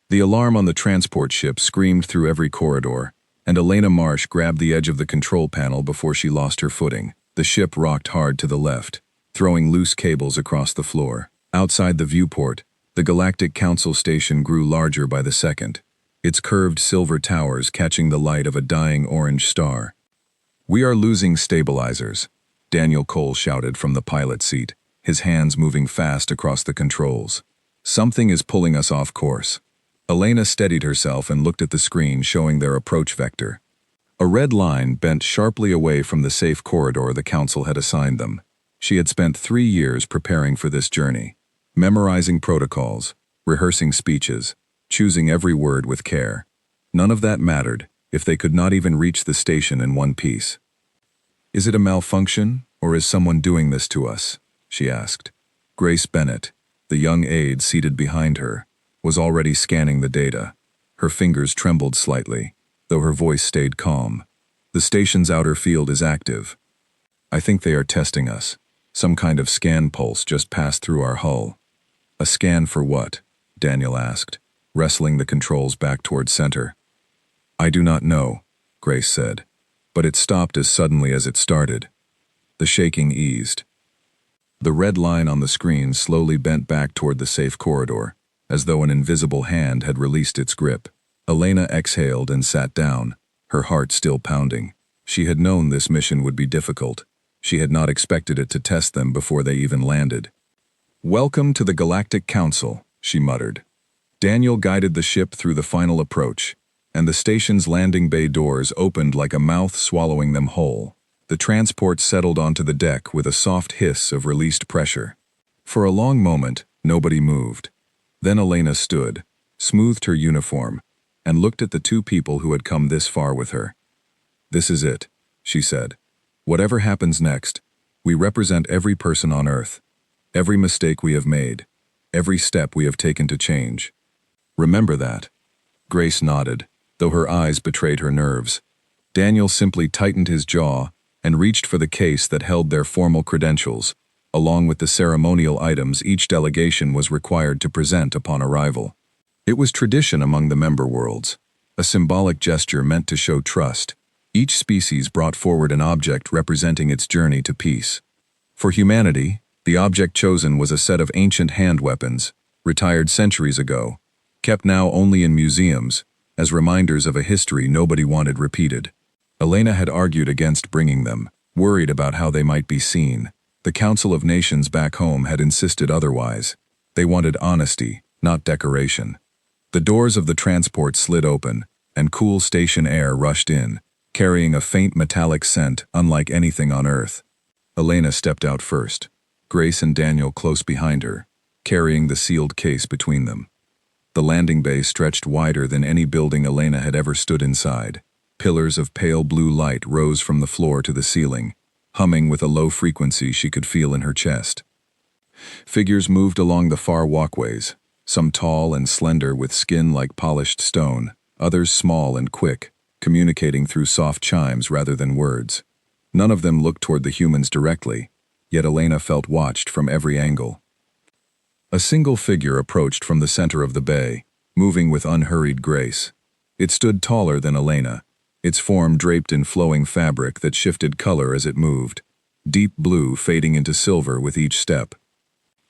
The alarm on the transport ship screamed through every corridor, and Elena Marsh grabbed the edge of the control panel before she lost her footing. The ship rocked hard to the left, throwing loose cables across the floor. Outside the viewport, the Galactic Council station grew larger by the second, its curved silver towers catching the light of a dying orange star. "We are losing stabilizers," Daniel Cole shouted from the pilot seat, his hands moving fast across the controls. "Something is pulling us off course." Elena steadied herself and looked at the screen showing their approach vector. A red line bent sharply away from the safe corridor the Council had assigned them. She had spent 3 years preparing for this journey, memorizing protocols, rehearsing speeches, choosing every word with care. None of that mattered if they could not even reach the station in one piece. "Is it a malfunction, or is someone doing this to us?" she asked. Grace Bennett, the young aide seated behind her, was already scanning the data. Her fingers trembled slightly, though her voice stayed calm. "The station's outer field is active. I think they are testing us. Some kind of scan pulse just passed through our hull." "A scan for what?" Daniel asked, wrestling the controls back toward center. "I do not know," Grace said, but it stopped as suddenly as it started. The shaking eased. The red line on the screen slowly bent back toward the safe corridor, as though an invisible hand had released its grip. Elena exhaled and sat down, her heart still pounding. She had known this mission would be difficult. She had not expected it to test them before they even landed. "Welcome to the Galactic Council," she muttered. Daniel guided the ship through the final approach, and the station's landing bay doors opened like a mouth swallowing them whole. The transport settled onto the deck with a soft hiss of released pressure. For a long moment, nobody moved. Then Elena stood, smoothed her uniform, and looked at the 2 people who had come this far with her. "This is it," she said. "Whatever happens next, we represent every person on Earth, every mistake we have made, every step we have taken to change. Remember that." Grace nodded, though her eyes betrayed her nerves. Daniel simply tightened his jaw and reached for the case that held their formal credentials, along with the ceremonial items each delegation was required to present upon arrival. It was tradition among the member worlds, a symbolic gesture meant to show trust. Each species brought forward an object representing its journey to peace. For humanity, the object chosen was a set of ancient hand weapons, retired centuries ago, kept now only in museums, as reminders of a history nobody wanted repeated. Elena had argued against bringing them, worried about how they might be seen. The Council of Nations back home had insisted otherwise. They wanted honesty, not decoration. The doors of the transport slid open, and cool station air rushed in, carrying a faint metallic scent unlike anything on Earth. Elena stepped out first, Grace and Daniel close behind her, carrying the sealed case between them. The landing bay stretched wider than any building Elena had ever stood inside. Pillars of pale blue light rose from the floor to the ceiling, humming with a low frequency she could feel in her chest. Figures moved along the far walkways, some tall and slender with skin like polished stone, others small and quick, communicating through soft chimes rather than words. None of them looked toward the humans directly, yet Elena felt watched from every angle. A single figure approached from the center of the bay, moving with unhurried grace. It stood taller than Elena, its form draped in flowing fabric that shifted color as it moved, deep blue fading into silver with each step.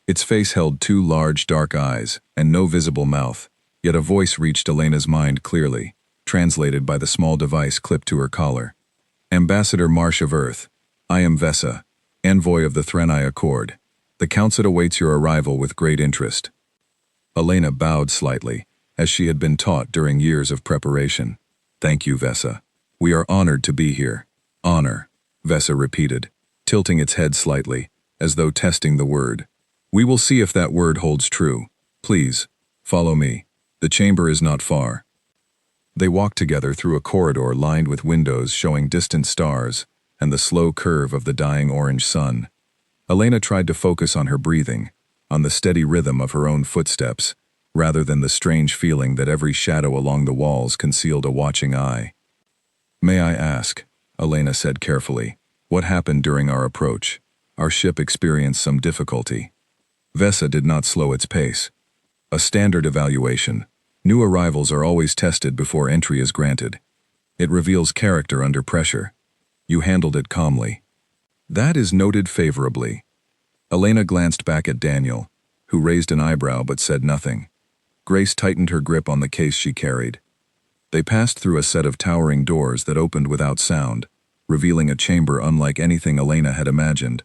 Its face held 2 large dark eyes and no visible mouth, yet a voice reached Elena's mind clearly, translated by the small device clipped to her collar. "Ambassador Marsh of Earth, I am Vesa, envoy of the Threnai Accord. The Council awaits your arrival with great interest." Elena bowed slightly, as she had been taught during years of preparation. "Thank you, Vesa. We are honored to be here." "Honor," Vesa repeated, tilting its head slightly, as though testing the word. "We will see if that word holds true. Please, follow me. The chamber is not far." They walked together through a corridor lined with windows showing distant stars and the slow curve of the dying orange sun. Elena tried to focus on her breathing, on the steady rhythm of her own footsteps, rather than the strange feeling that every shadow along the walls concealed a watching eye. "May I ask," Elena said carefully, "what happened during our approach? Our ship experienced some difficulty." Vesa did not slow its pace. "A standard evaluation. New arrivals are always tested before entry is granted. It reveals character under pressure. You handled it calmly. That is noted favorably. Elena glanced back at Daniel, who raised an eyebrow but said nothing. Grace tightened her grip on the case she carried. They passed through a set of towering doors that opened without sound, revealing a chamber unlike anything Elena had imagined.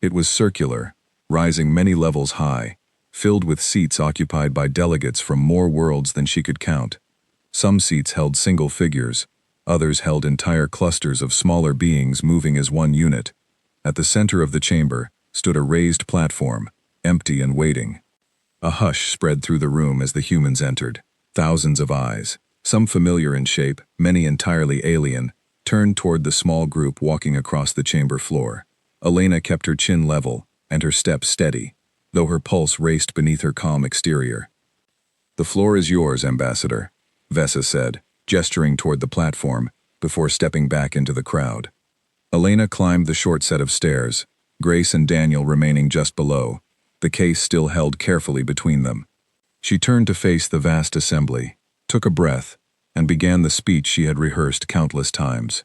It was circular, rising many levels high, filled with seats occupied by delegates from more worlds than she could count. Some seats held single figures, others held entire clusters of smaller beings moving as one unit. At the center of the chamber stood a raised platform, empty and waiting. A hush spread through the room as the humans entered. Thousands of eyes, some familiar in shape, many entirely alien, turned toward the small group walking across the chamber floor. Elena kept her chin level and her step steady, though her pulse raced beneath her calm exterior. "The floor is yours, Ambassador," Vesa said, gesturing toward the platform, before stepping back into the crowd. Elena climbed the short set of stairs, Grace and Daniel remaining just below, the case still held carefully between them. She turned to face the vast assembly, took a breath, and began the speech she had rehearsed countless times.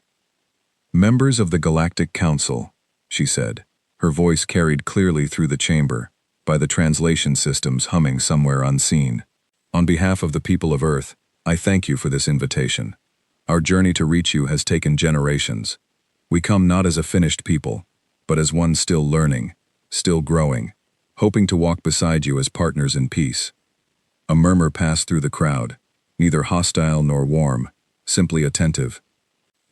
"Members of the Galactic Council," she said, her voice carried clearly through the chamber, by the translation systems humming somewhere unseen. "On behalf of the people of Earth, I thank you for this invitation. Our journey to reach you has taken generations. We come not as a finished people, but as one still learning, still growing, hoping to walk beside you as partners in peace." A murmur passed through the crowd, neither hostile nor warm, simply attentive.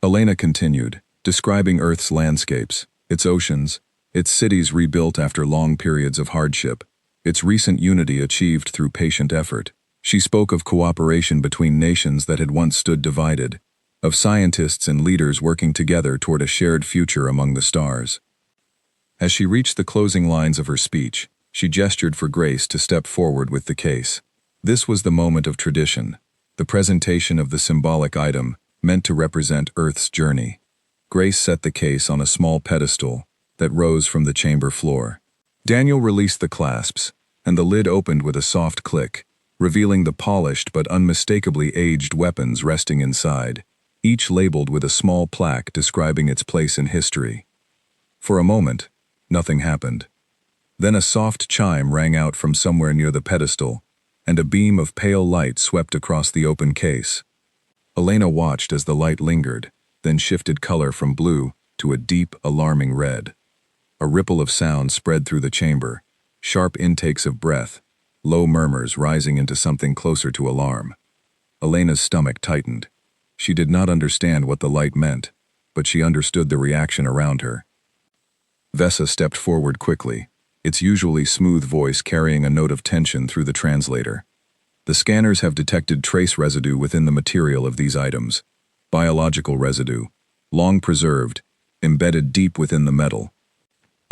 Elena continued, describing Earth's landscapes, its oceans, its cities rebuilt after long periods of hardship, its recent unity achieved through patient effort. She spoke of cooperation between nations that had once stood divided, of scientists and leaders working together toward a shared future among the stars. As she reached the closing lines of her speech, she gestured for Grace to step forward with the case. This was the moment of tradition, the presentation of the symbolic item meant to represent Earth's journey. Grace set the case on a small pedestal that rose from the chamber floor. Daniel released the clasps, and the lid opened with a soft click, revealing the polished but unmistakably aged weapons resting inside, each labeled with a small plaque describing its place in history. For a moment, nothing happened. Then a soft chime rang out from somewhere near the pedestal, and a beam of pale light swept across the open case. Elena watched as the light lingered, then shifted color from blue to a deep, alarming red. A ripple of sound spread through the chamber, sharp intakes of breath, low murmurs rising into something closer to alarm. Elena's stomach tightened. She did not understand what the light meant, but she understood the reaction around her. Vesa stepped forward quickly, its usually smooth voice carrying a note of tension through the translator. "The scanners have detected trace residue within the material of these items. Biological residue, long preserved, embedded deep within the metal."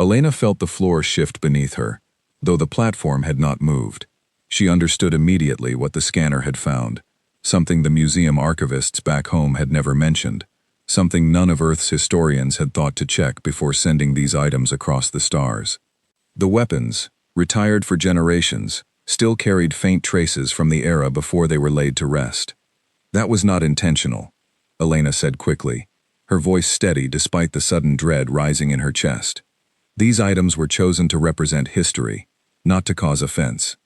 Elena felt the floor shift beneath her, though the platform had not moved. She understood immediately what the scanner had found, something the museum archivists back home had never mentioned, something none of Earth's historians had thought to check before sending these items across the stars. The weapons, retired for generations, still carried faint traces from the era before they were laid to rest. "That was not intentional," Elena said quickly, her voice steady despite the sudden dread rising in her chest. "These items were chosen to represent history, not to cause offense.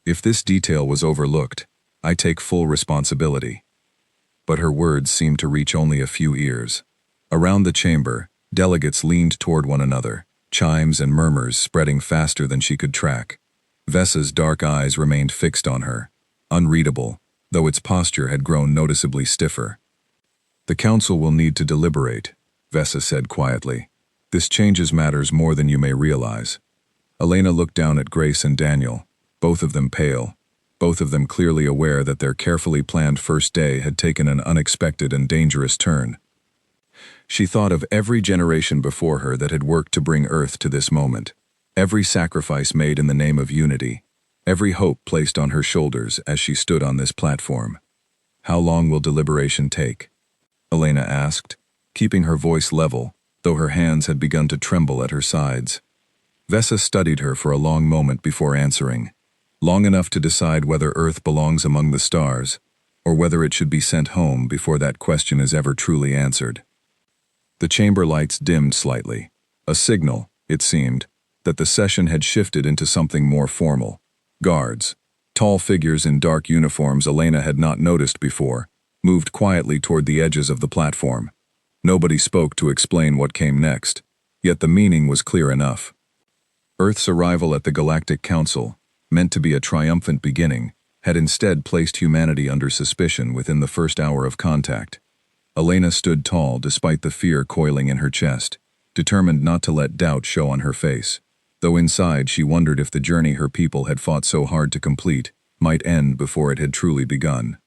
If this detail was overlooked, I take full responsibility." But her words seemed to reach only a few ears. Around the chamber, delegates leaned toward one another, chimes and murmurs spreading faster than she could track. Vesa's dark eyes remained fixed on her, unreadable, though its posture had grown noticeably stiffer. "The council will need to deliberate," Vesa said quietly. "This changes matters more than you may realize." Elena looked down at Grace and Daniel, both of them pale, both of them clearly aware that their carefully planned first day had taken an unexpected and dangerous turn. She thought of every generation before her that had worked to bring Earth to this moment, every sacrifice made in the name of unity, every hope placed on her shoulders as she stood on this platform. "How long will deliberation take?" Elena asked, keeping her voice level, though her hands had begun to tremble at her sides. Vesa studied her for a long moment before answering. long enough to decide whether Earth belongs among the stars, or whether it should be sent home before that question is ever truly answered. The chamber lights dimmed slightly, a signal, it seemed, that the session had shifted into something more formal. Guards, tall figures in dark uniforms Elena had not noticed before, moved quietly toward the edges of the platform. Nobody spoke to explain what came next, yet the meaning was clear enough. Earth's arrival at the Galactic Council, meant to be a triumphant beginning, had instead placed humanity under suspicion within the first hour of contact. Elena stood tall despite the fear coiling in her chest, determined not to let doubt show on her face, though inside she wondered if the journey her people had fought so hard to complete might end before it had truly begun.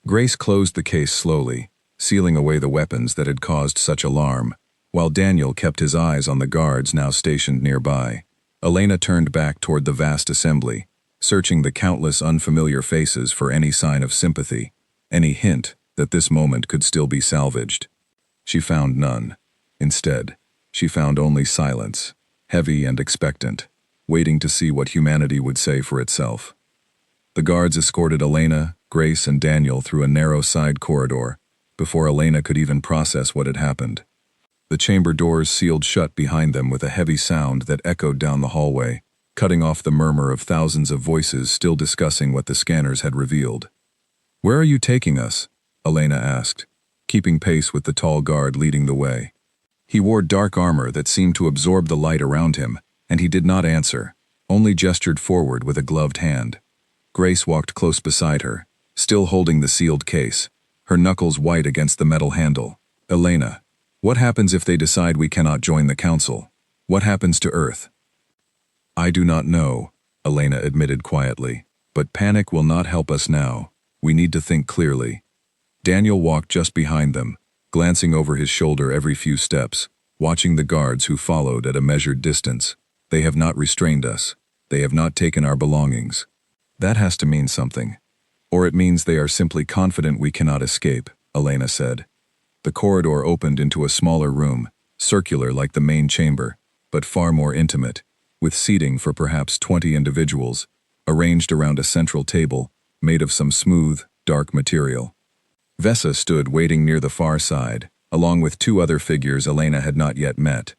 Grace closed the case slowly, sealing away the weapons that had caused such alarm, while Daniel kept his eyes on the guards now stationed nearby. Elena turned back toward the vast assembly, searching the countless unfamiliar faces for any sign of sympathy, any hint that this moment could still be salvaged. She found none. Instead, she found only silence, heavy and expectant, waiting to see what humanity would say for itself. The guards escorted Elena, Grace, and Daniel through a narrow side corridor, before Elena could even process what had happened. The chamber doors sealed shut behind them with a heavy sound that echoed down the hallway, cutting off the murmur of thousands of voices still discussing what the scanners had revealed. "Where are you taking us?" Elena asked, keeping pace with the tall guard leading the way. He wore dark armor that seemed to absorb the light around him, and he did not answer, only gestured forward with a gloved hand. Grace walked close beside her, still holding the sealed case, her knuckles white against the metal handle. "Elena, what happens if they decide we cannot join the council? What happens to Earth?" "I do not know," Elena admitted quietly, "but panic will not help us now. We need to think clearly." Daniel walked just behind them, glancing over his shoulder every few steps, watching the guards who followed at a measured distance. "They have not restrained us. They have not taken our belongings. That has to mean something. Or it means they are simply confident we cannot escape," Elena said. The corridor opened into a smaller room, circular like the main chamber, but far more intimate, with seating for perhaps 20 individuals, arranged around a central table, made of some smooth, dark material. Vesa stood waiting near the far side, along with two other figures Elena had not yet met.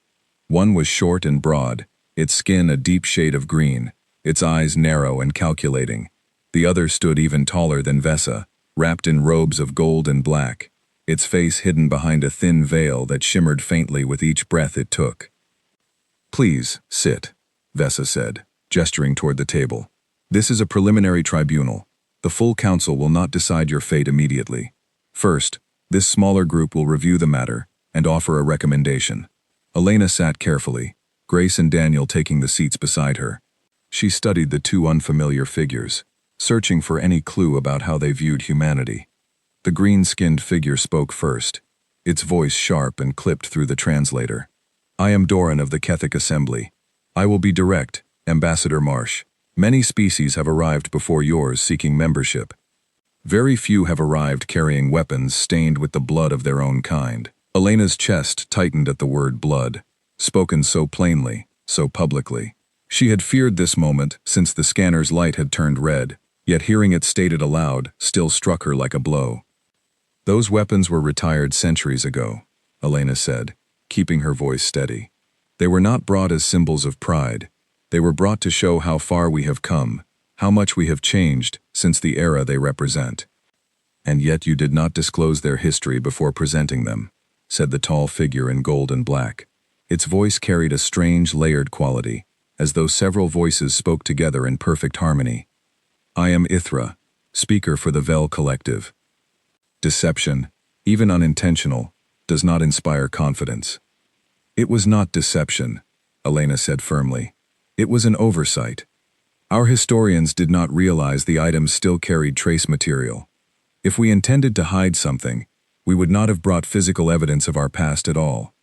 One was short and broad, its skin a deep shade of green, its eyes narrow and calculating. The other stood even taller than Vesa, wrapped in robes of gold and black, its face hidden behind a thin veil that shimmered faintly with each breath it took. "Please, sit," Vesa said, gesturing toward the table. "This is a preliminary tribunal. The full council will not decide your fate immediately. First, this smaller group will review the matter and offer a recommendation." Elena sat carefully, Grace and Daniel taking the seats beside her. She studied the two unfamiliar figures, searching for any clue about how they viewed humanity. The green-skinned figure spoke first, its voice sharp and clipped through the translator. "I am Doran of the Kethic Assembly. I will be direct, Ambassador Marsh. Many species have arrived before yours seeking membership. Very few have arrived carrying weapons stained with the blood of their own kind." Elena's chest tightened at the word blood, spoken so plainly, so publicly. She had feared this moment since the scanner's light had turned red, yet hearing it stated aloud still struck her like a blow. "Those weapons were retired centuries ago," Elena said, keeping her voice steady. "They were not brought as symbols of pride. They were brought to show how far we have come, how much we have changed since the era they represent." "And yet you did not disclose their history before presenting them," said the tall figure in gold and black. Its voice carried a strange, layered quality, as though several voices spoke together in perfect harmony. "I am Ithra, speaker for the Vel Collective. Deception, even unintentional, does not inspire confidence." "It was not deception," Elena said firmly. "It was an oversight. Our historians did not realize the items still carried trace material. If we intended to hide something, we would not have brought physical evidence of our past at all."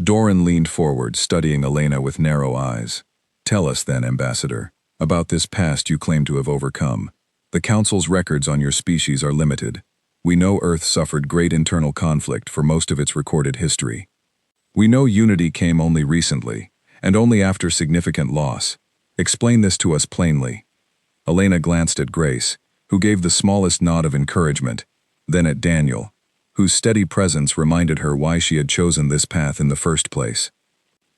Doran leaned forward, studying Elena with narrow eyes. "Tell us then, Ambassador, about this past you claim to have overcome. The Council's records on your species are limited. We know Earth suffered great internal conflict for most of its recorded history. We know unity came only recently, and only after significant loss. Explain this to us plainly." Elena glanced at Grace, who gave the smallest nod of encouragement, then at Daniel, whose steady presence reminded her why she had chosen this path in the first place.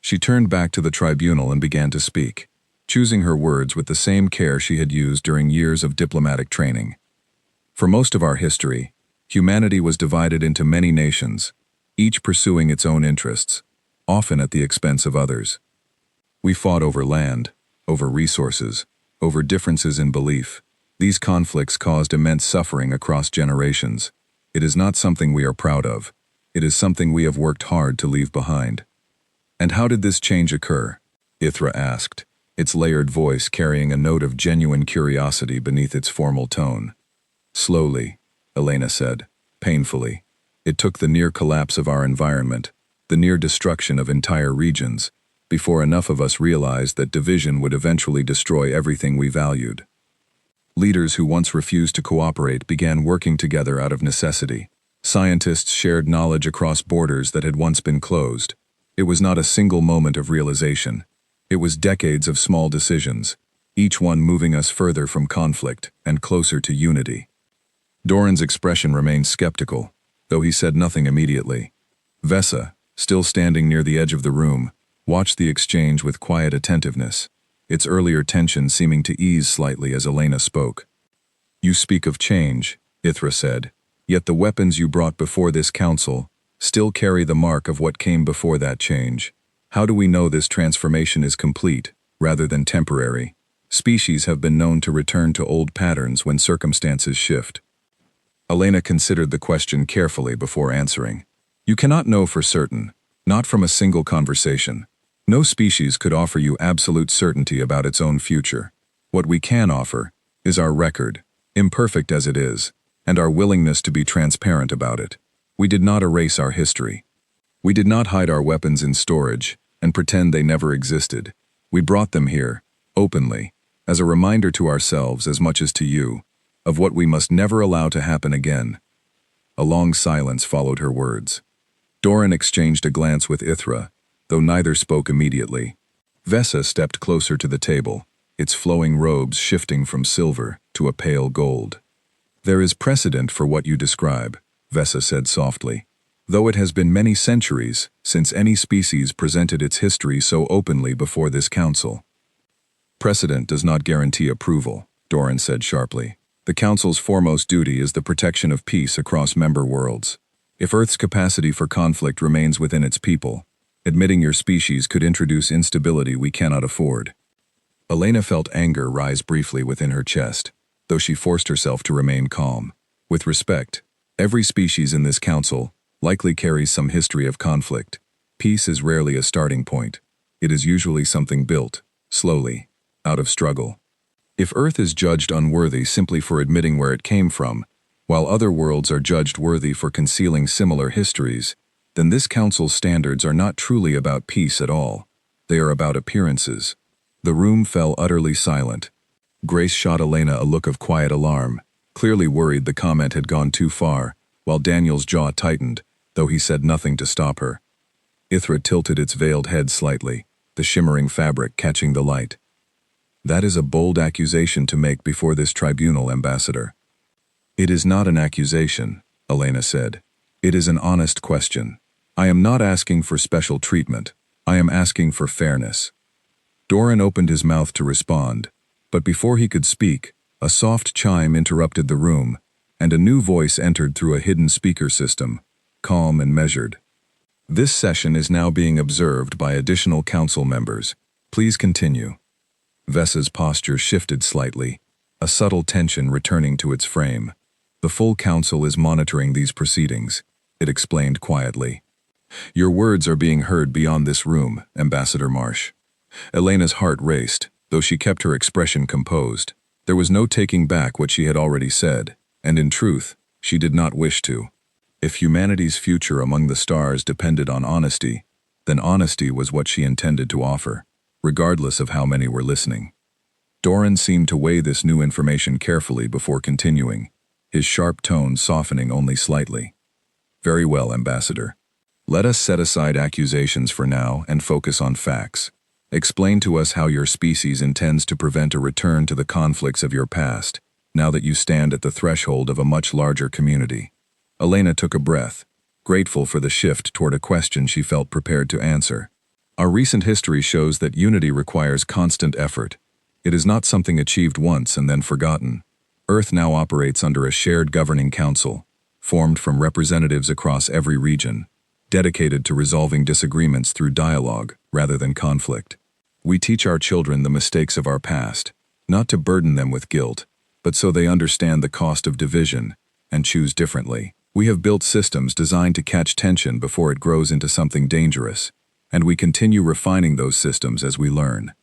She turned back to the tribunal and began to speak, choosing her words with the same care she had used during years of diplomatic training. For most of our history, humanity was divided into many nations, each pursuing its own interests, often at the expense of others. We fought over land, over resources, over differences in belief. These conflicts caused immense suffering across generations. It is not something we are proud of. It is something we have worked hard to leave behind. And how did this change occur? Ithra asked, its layered voice carrying a note of genuine curiosity beneath its formal tone. Slowly, Elena said, painfully. It took the near collapse of our environment, the near destruction of entire regions, before enough of us realized that division would eventually destroy everything we valued. Leaders who once refused to cooperate began working together out of necessity. Scientists shared knowledge across borders that had once been closed. It was not a single moment of realization. It was decades of small decisions, each one moving us further from conflict and closer to unity. Doran's expression remained skeptical, though he said nothing immediately. Vesa, still standing near the edge of the room, watched the exchange with quiet attentiveness, its earlier tension seeming to ease slightly as Elena spoke. You speak of change, Ithra said, yet the weapons you brought before this council still carry the mark of what came before that change. How do we know this transformation is complete, rather than temporary? Species have been known to return to old patterns when circumstances shift. Elena considered the question carefully before answering. You cannot know for certain, not from a single conversation. No species could offer you absolute certainty about its own future. What we can offer is our record, imperfect as it is, and our willingness to be transparent about it. We did not erase our history. We did not hide our weapons in storage and pretend they never existed. We brought them here, openly, as a reminder to ourselves as much as to you, of what we must never allow to happen again. A long silence followed her words. Doran exchanged a glance with Ithra, though neither spoke immediately. Vesa stepped closer to the table, its flowing robes shifting from silver to a pale gold. There is precedent for what you describe, Vesa said softly, though it has been many centuries since any species presented its history so openly before this council. Precedent does not guarantee approval, Doran said sharply. The council's foremost duty is the protection of peace across member worlds. If Earth's capacity for conflict remains within its people, admitting your species could introduce instability we cannot afford. Elena felt anger rise briefly within her chest, though she forced herself to remain calm. With respect, every species in this council likely carries some history of conflict. Peace is rarely a starting point. It is usually something built, slowly, out of struggle. If Earth is judged unworthy simply for admitting where it came from, while other worlds are judged worthy for concealing similar histories, then this council's standards are not truly about peace at all. They are about appearances. The room fell utterly silent. Grace shot Elena a look of quiet alarm, clearly worried the comment had gone too far, while Daniel's jaw tightened, though he said nothing to stop her. Ithra tilted its veiled head slightly, the shimmering fabric catching the light. That is a bold accusation to make before this tribunal, Ambassador. It is not an accusation, Elena said. It is an honest question. I am not asking for special treatment. I am asking for fairness. Doran opened his mouth to respond, but before he could speak, a soft chime interrupted the room, and a new voice entered through a hidden speaker system, calm and measured. This session is now being observed by additional council members. Please continue. Vesa's posture shifted slightly, a subtle tension returning to its frame. The full council is monitoring these proceedings, it explained quietly. Your words are being heard beyond this room, Ambassador Marsh. Elena's heart raced, though she kept her expression composed. There was no taking back what she had already said, and in truth, she did not wish to. If humanity's future among the stars depended on honesty, then honesty was what she intended to offer, regardless of how many were listening. Doran seemed to weigh this new information carefully before continuing, his sharp tone softening only slightly. Very well, Ambassador. Let us set aside accusations for now and focus on facts. Explain to us how your species intends to prevent a return to the conflicts of your past, now that you stand at the threshold of a much larger community. Elena took a breath, grateful for the shift toward a question she felt prepared to answer. Our recent history shows that unity requires constant effort. It is not something achieved once and then forgotten. Earth now operates under a shared governing council, formed from representatives across every region, dedicated to resolving disagreements through dialogue rather than conflict. We teach our children the mistakes of our past, not to burden them with guilt, but so they understand the cost of division and choose differently. We have built systems designed to catch tension before it grows into something dangerous, and we continue refining those systems as we learn.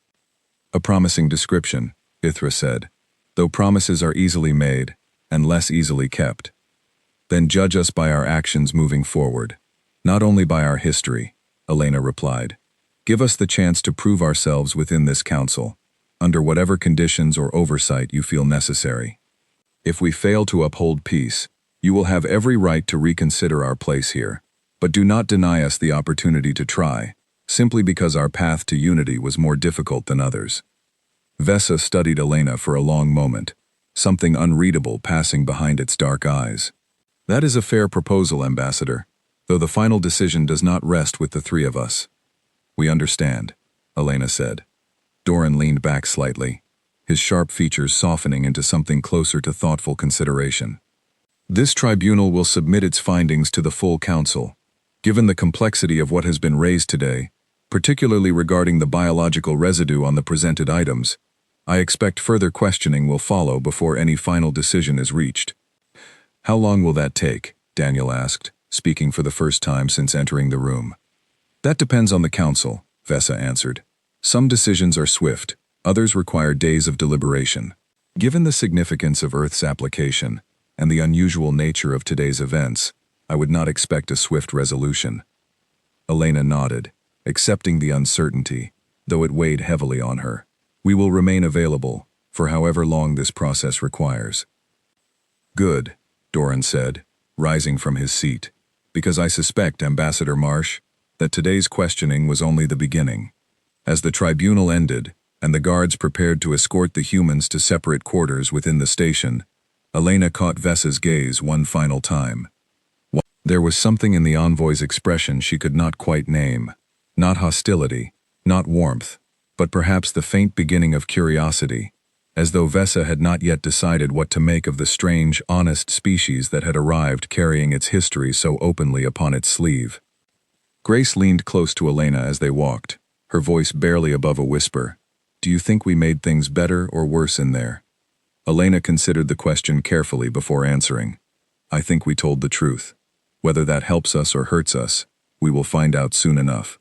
A promising description, Ithra said, though promises are easily made and less easily kept. Then judge us by our actions moving forward, not only by our history, Elena replied. Give us the chance to prove ourselves within this council, under whatever conditions or oversight you feel necessary. If we fail to uphold peace, you will have every right to reconsider our place here, but do not deny us the opportunity to try, simply because our path to unity was more difficult than others. Vesa studied Elena for a long moment, something unreadable passing behind its dark eyes. That is a fair proposal, Ambassador, though the final decision does not rest with the three of us. We understand, Elena said. Doran leaned back slightly, his sharp features softening into something closer to thoughtful consideration. This tribunal will submit its findings to the full council. Given the complexity of what has been raised today, particularly regarding the biological residue on the presented items, I expect further questioning will follow before any final decision is reached. How long will that take? Daniel asked, speaking for the first time since entering the room. That depends on the council, Vesa answered. Some decisions are swift, others require days of deliberation. Given the significance of Earth's application and the unusual nature of today's events, I would not expect a swift resolution. Elena nodded, accepting the uncertainty, though it weighed heavily on her. We will remain available for however long this process requires. Good, Doran said, rising from his seat, because I suspect, Ambassador Marsh, that today's questioning was only the beginning. As the tribunal ended, and the guards prepared to escort the humans to separate quarters within the station, Elena caught Vesa's gaze one final time. There was something in the envoy's expression she could not quite name. Not hostility, not warmth, but perhaps the faint beginning of curiosity, as though Vesa had not yet decided what to make of the strange, honest species that had arrived carrying its history so openly upon its sleeve. Grace leaned close to Elena as they walked, her voice barely above a whisper. Do you think we made things better or worse in there? Elena considered the question carefully before answering. I think we told the truth. Whether that helps us or hurts us, we will find out soon enough.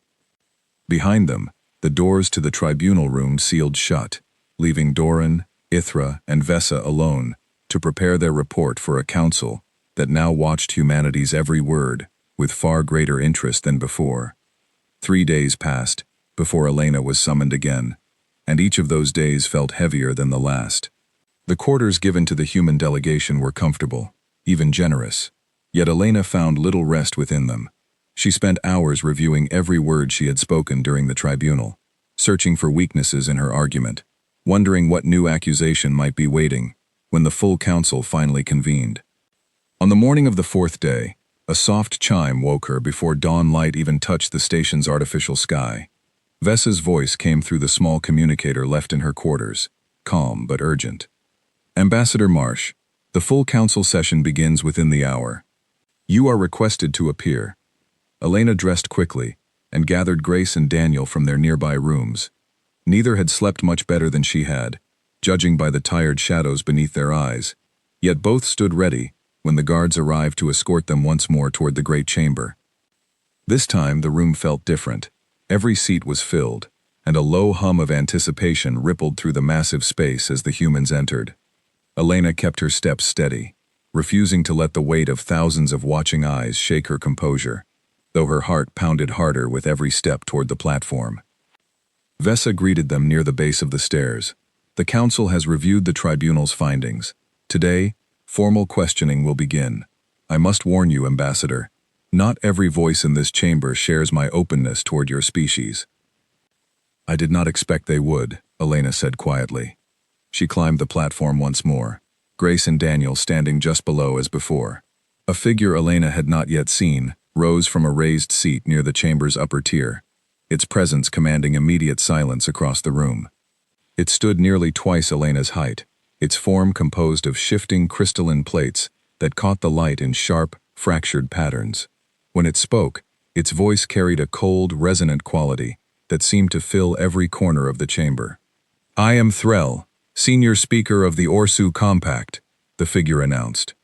Behind them, the doors to the tribunal room sealed shut, leaving Doran, Ithra, and Vesa alone to prepare their report for a council that now watched humanity's every word with far greater interest than before. 3 days passed before Elena was summoned again, and each of those days felt heavier than the last. The quarters given to the human delegation were comfortable, even generous, yet Elena found little rest within them. She spent hours reviewing every word she had spoken during the tribunal, searching for weaknesses in her argument, wondering what new accusation might be waiting when the full council finally convened. On the morning of the 4th day, a soft chime woke her before dawn light even touched the station's artificial sky. Vesa's voice came through the small communicator left in her quarters, calm but urgent. Ambassador Marsh, the full council session begins within the hour. You are requested to appear. Elena dressed quickly and gathered Grace and Daniel from their nearby rooms. Neither had slept much better than she had, judging by the tired shadows beneath their eyes, yet both stood ready when the guards arrived to escort them once more toward the great chamber. This time the room felt different. Every seat was filled, and a low hum of anticipation rippled through the massive space as the humans entered. Elena kept her steps steady, refusing to let the weight of thousands of watching eyes shake her composure, though her heart pounded harder with every step toward the platform. Vesa greeted them near the base of the stairs. The council has reviewed the tribunal's findings. Today, formal questioning will begin. I must warn you, Ambassador, not every voice in this chamber shares my openness toward your species. I did not expect they would, Elena said quietly. She climbed the platform once more, Grace and Daniel standing just below as before. A figure Elena had not yet seen rose from a raised seat near the chamber's upper tier, its presence commanding immediate silence across the room. It stood nearly twice Elena's height, its form composed of shifting crystalline plates that caught the light in sharp, fractured patterns. When it spoke, its voice carried a cold, resonant quality that seemed to fill every corner of the chamber. "I am Threll, Senior Speaker of the Orsu Compact," the figure announced.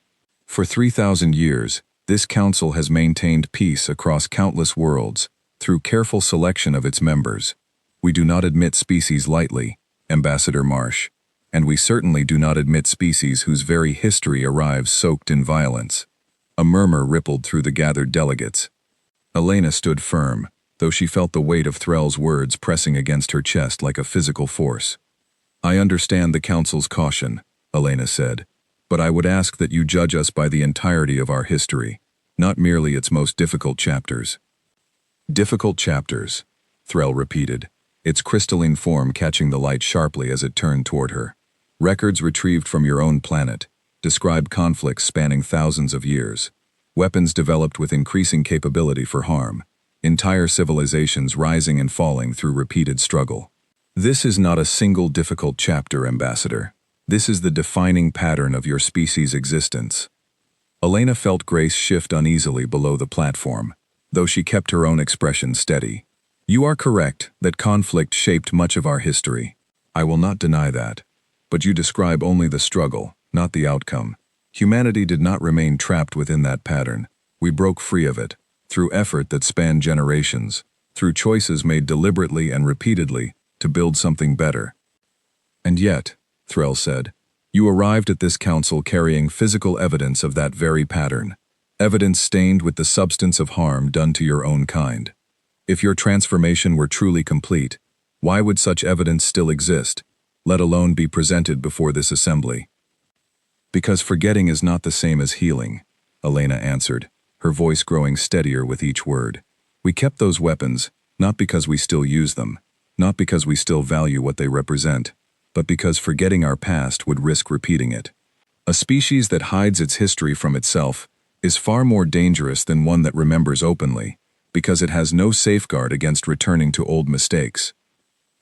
"For 3,000 years, this council has maintained peace across countless worlds through careful selection of its members. We do not admit species lightly, Ambassador Marsh, and we certainly do not admit species whose very history arrives soaked in violence." A murmur rippled through the gathered delegates. Elena stood firm, though she felt the weight of Threll's words pressing against her chest like a physical force. "I understand the Council's caution," Elena said, "but I would ask that you judge us by the entirety of our history, not merely its most difficult chapters." "Difficult chapters," Threll repeated, its crystalline form catching the light sharply as it turned toward her. "Records retrieved from your own planet describe conflicts spanning thousands of years, weapons developed with increasing capability for harm, entire civilizations rising and falling through repeated struggle. This is not a single difficult chapter, Ambassador. This is the defining pattern of your species' existence." Elena felt Grace shift uneasily below the platform, though she kept her own expression steady. "You are correct that conflict shaped much of our history. I will not deny that. But you describe only the struggle, not the outcome. Humanity did not remain trapped within that pattern. We broke free of it, through effort that spanned generations, through choices made deliberately and repeatedly to build something better." "And yet," Threll said, "you arrived at this council carrying physical evidence of that very pattern, evidence stained with the substance of harm done to your own kind. If your transformation were truly complete, why would such evidence still exist, let alone be presented before this assembly?" "Because forgetting is not the same as healing," Elena answered, her voice growing steadier with each word. "We kept those weapons, not because we still use them, not because we still value what they represent, but because forgetting our past would risk repeating it. A species that hides its history from itself is far more dangerous than one that remembers openly, because it has no safeguard against returning to old mistakes."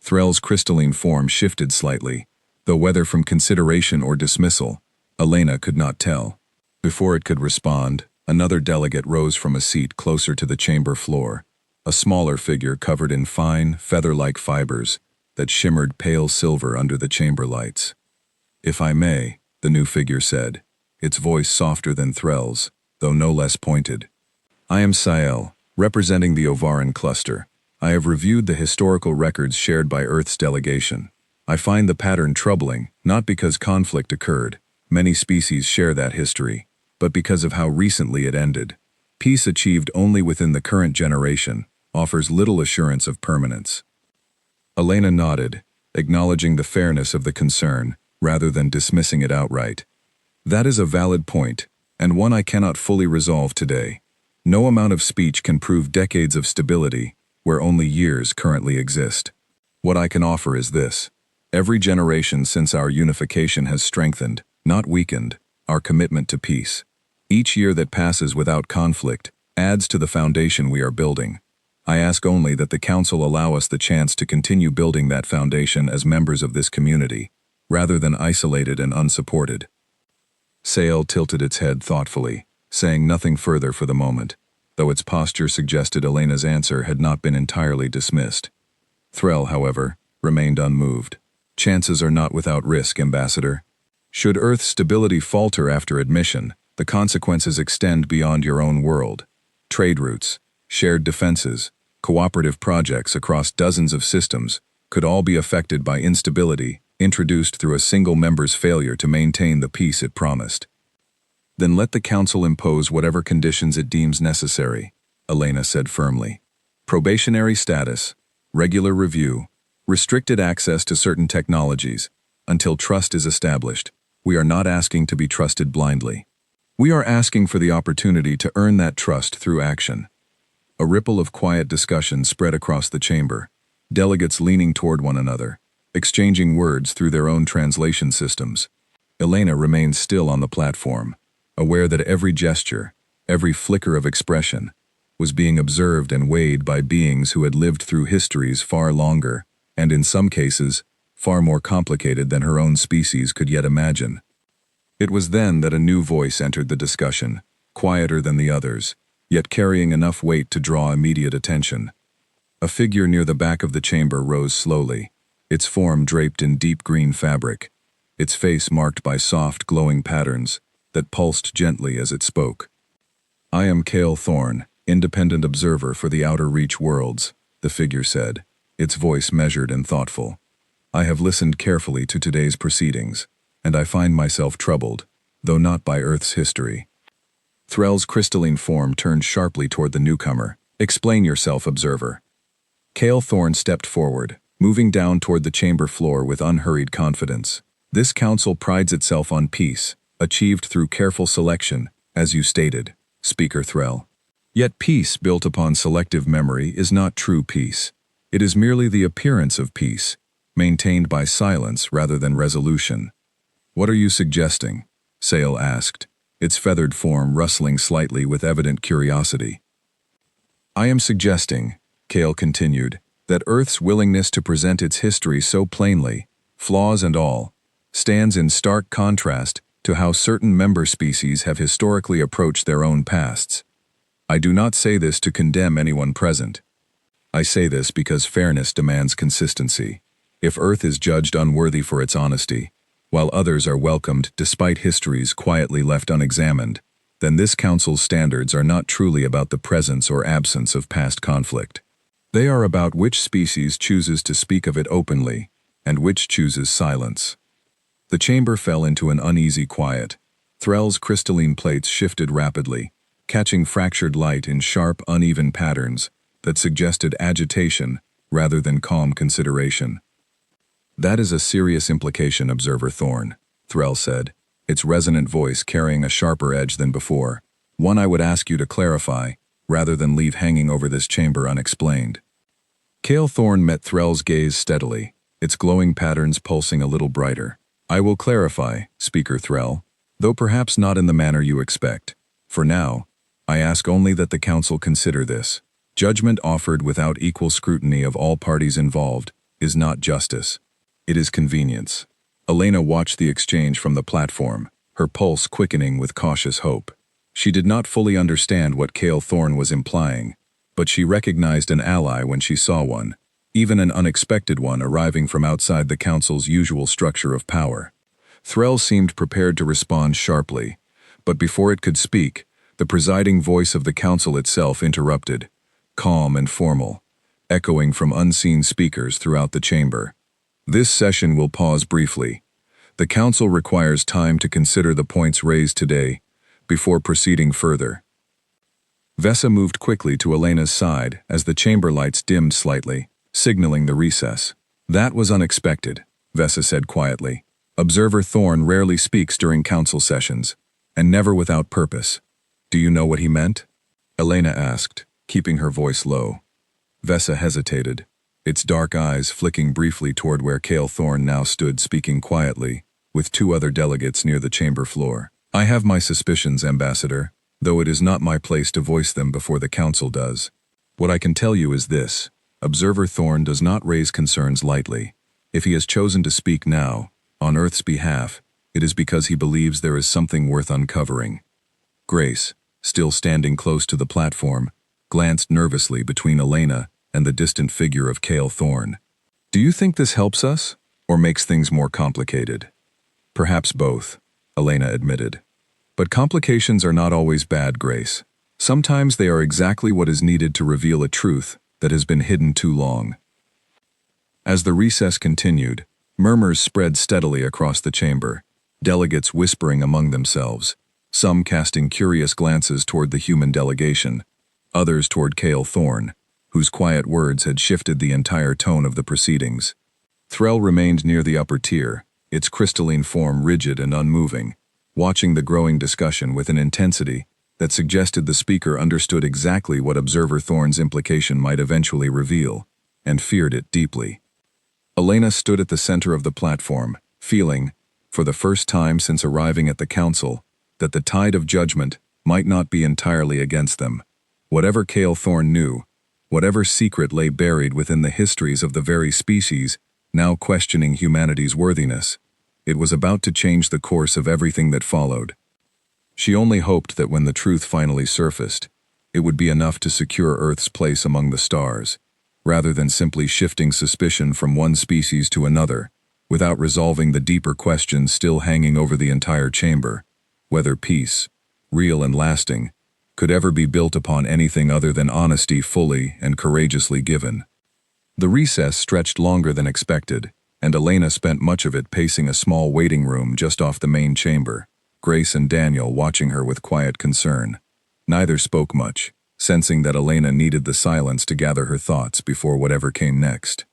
Threll's crystalline form shifted slightly, though whether from consideration or dismissal, Elena could not tell. Before it could respond, another delegate rose from a seat closer to the chamber floor, a smaller figure covered in fine, feather-like fibers that shimmered pale silver under the chamber lights. "If I may," the new figure said, its voice softer than Threll's, though no less pointed. "I am Sael, representing the Ovaran cluster. I have reviewed the historical records shared by Earth's delegation. I find the pattern troubling, not because conflict occurred, many species share that history, but because of how recently it ended. Peace achieved only within the current generation offers little assurance of permanence." Elena nodded, acknowledging the fairness of the concern, rather than dismissing it outright. "That is a valid point, and one I cannot fully resolve today. No amount of speech can prove decades of stability where only years currently exist. What I can offer is this. Every generation since our unification has strengthened, not weakened, our commitment to peace. Each year that passes without conflict adds to the foundation we are building. I ask only that the Council allow us the chance to continue building that foundation as members of this community, rather than isolated and unsupported." Sael tilted its head thoughtfully, saying nothing further for the moment, though its posture suggested Elena's answer had not been entirely dismissed. Threll, however, remained unmoved. "Chances are not without risk, Ambassador. Should Earth's stability falter after admission, the consequences extend beyond your own world. Trade routes, shared defenses, cooperative projects across dozens of systems could all be affected by instability introduced through a single member's failure to maintain the peace it promised." "Then let the Council impose whatever conditions it deems necessary," Elena said firmly. "Probationary status, regular review, restricted access to certain technologies, until trust is established. We are not asking to be trusted blindly. We are asking for the opportunity to earn that trust through action." A ripple of quiet discussion spread across the chamber, delegates leaning toward one another, exchanging words through their own translation systems. Elena remained still on the platform, aware that every gesture, every flicker of expression, was being observed and weighed by beings who had lived through histories far longer, and in some cases, far more complicated than her own species could yet imagine. It was then that a new voice entered the discussion, quieter than the others, yet carrying enough weight to draw immediate attention. A figure near the back of the chamber rose slowly, its form draped in deep green fabric, its face marked by soft, glowing patterns that pulsed gently as it spoke. "I am Cale Thorne, independent observer for the Outer Reach worlds," the figure said, its voice measured and thoughtful. "I have listened carefully to today's proceedings, and I find myself troubled, though not by Earth's history." Threll's crystalline form turned sharply toward the newcomer. "Explain yourself, observer." Cale Thorne stepped forward, moving down toward the chamber floor with unhurried confidence. "This council prides itself on peace, achieved through careful selection, as you stated, Speaker Threll. Yet peace built upon selective memory is not true peace. It is merely the appearance of peace, maintained by silence rather than resolution." "What are you suggesting?" Sale asked, its feathered form rustling slightly with evident curiosity. "I am suggesting," Cale continued, "that Earth's willingness to present its history so plainly, flaws and all, stands in stark contrast to how certain member species have historically approached their own pasts. I do not say this to condemn anyone present. I say this because fairness demands consistency. If Earth is judged unworthy for its honesty, while others are welcomed despite histories quietly left unexamined, then this council's standards are not truly about the presence or absence of past conflict. They are about which species chooses to speak of it openly, and which chooses silence." The chamber fell into an uneasy quiet. Threll's crystalline plates shifted rapidly, catching fractured light in sharp, uneven patterns that suggested agitation rather than calm consideration. "That is a serious implication, Observer Thorne," Threll said, its resonant voice carrying a sharper edge than before, "one I would ask you to clarify, rather than leave hanging over this chamber unexplained." Cale Thorne met Threll's gaze steadily, its glowing patterns pulsing a little brighter. "I will clarify, Speaker Threll, though perhaps not in the manner you expect. For now, I ask only that the Council consider this. Judgment offered without equal scrutiny of all parties involved is not justice. It is convenience." Elena watched the exchange from the platform, her pulse quickening with cautious hope. She did not fully understand what Cale Thorne was implying, but she recognized an ally when she saw one, even an unexpected one arriving from outside the Council's usual structure of power. Threll seemed prepared to respond sharply, but before it could speak, the presiding voice of the Council itself interrupted, calm and formal, echoing from unseen speakers throughout the chamber. "This session will pause briefly. The Council requires time to consider the points raised today before proceeding further." Vesa moved quickly to Elena's side as the chamber lights dimmed slightly, signaling the recess. "That was unexpected," Vesa said quietly. "Observer Thorne rarely speaks during council sessions, and never without purpose. Do you know what he meant?" Elena asked, keeping her voice low. Vesa hesitated, its dark eyes flicking briefly toward where Cale Thorne now stood speaking quietly, with two other delegates near the chamber floor. "I have my suspicions, Ambassador, though it is not my place to voice them before the Council does. What I can tell you is this: Observer Thorne does not raise concerns lightly. If he has chosen to speak now, on Earth's behalf, it is because he believes there is something worth uncovering." Grace, still standing close to the platform, glanced nervously between Elena and the distant figure of Cale Thorne. "Do you think this helps us, or makes things more complicated?" "Perhaps both," Elena admitted. "But complications are not always bad, Grace. Sometimes they are exactly what is needed to reveal a truth that has been hidden too long." As the recess continued, murmurs spread steadily across the chamber, delegates whispering among themselves, some casting curious glances toward the human delegation, others toward Cale Thorne, whose quiet words had shifted the entire tone of the proceedings. Threll remained near the upper tier, its crystalline form rigid and unmoving, watching the growing discussion with an intensity that suggested the speaker understood exactly what Observer Thorne's implication might eventually reveal. and feared it deeply. Elena stood at the center of the platform, feeling, for the first time since arriving at the council, that the tide of judgment might not be entirely against them. Whatever Cale Thorne knew, whatever secret lay buried within the histories of the very species now questioning humanity's worthiness, it was about to change the course of everything that followed. She only hoped that when the truth finally surfaced, it would be enough to secure Earth's place among the stars, rather than simply shifting suspicion from one species to another, without resolving the deeper questions still hanging over the entire chamber, whether peace, real and lasting, could ever be built upon anything other than honesty fully and courageously given. The recess stretched longer than expected, and Elena spent much of it pacing a small waiting room just off the main chamber, Grace and Daniel watching her with quiet concern. Neither spoke much, sensing that Elena needed the silence to gather her thoughts before whatever came next.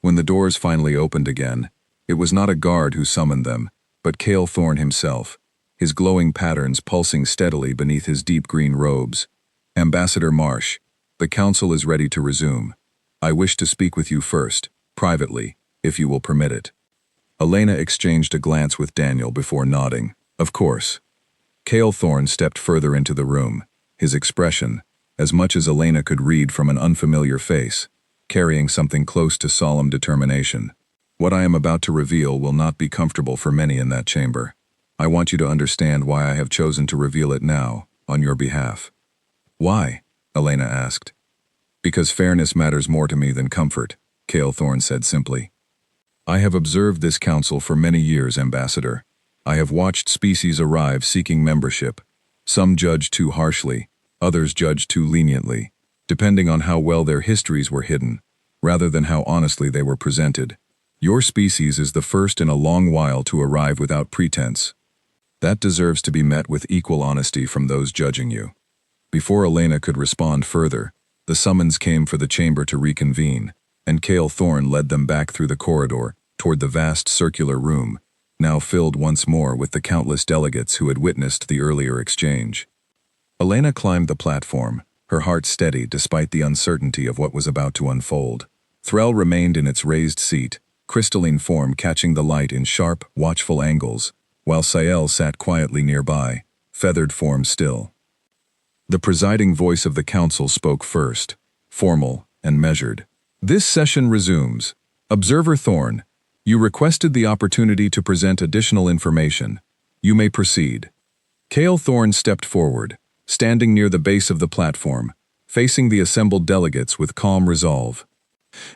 When the doors finally opened again, it was not a guard who summoned them, but Cale Thorne himself, his glowing patterns pulsing steadily beneath his deep green robes. "Ambassador Marsh, the council is ready to resume. I wish to speak with you first, privately, if you will permit it." Elena exchanged a glance with Daniel before nodding. "Of course." Cale Thorne stepped further into the room, his expression, as much as Elena could read from an unfamiliar face, carrying something close to solemn determination. "What I am about to reveal will not be comfortable for many in that chamber. I want you to understand why I have chosen to reveal it now, on your behalf." "Why?" Elena asked. "Because fairness matters more to me than comfort," Cale Thorne said simply. "I have observed this council for many years, Ambassador. I have watched species arrive seeking membership. Some judge too harshly, others judge too leniently, depending on how well their histories were hidden, rather than how honestly they were presented. Your species is the first in a long while to arrive without pretense. That deserves to be met with equal honesty from those judging you." Before Elena could respond further, the summons came for the chamber to reconvene, and Cale Thorne led them back through the corridor toward the vast circular room, now filled once more with the countless delegates who had witnessed the earlier exchange. Elena climbed the platform, her heart steady despite the uncertainty of what was about to unfold. Threll remained in its raised seat, crystalline form catching the light in sharp, watchful angles, while Sael sat quietly nearby, feathered form still. The presiding voice of the council spoke first, formal and measured. "This session resumes. Observer Thorne, you requested the opportunity to present additional information. You may proceed." Cale Thorne stepped forward, standing near the base of the platform, facing the assembled delegates with calm resolve.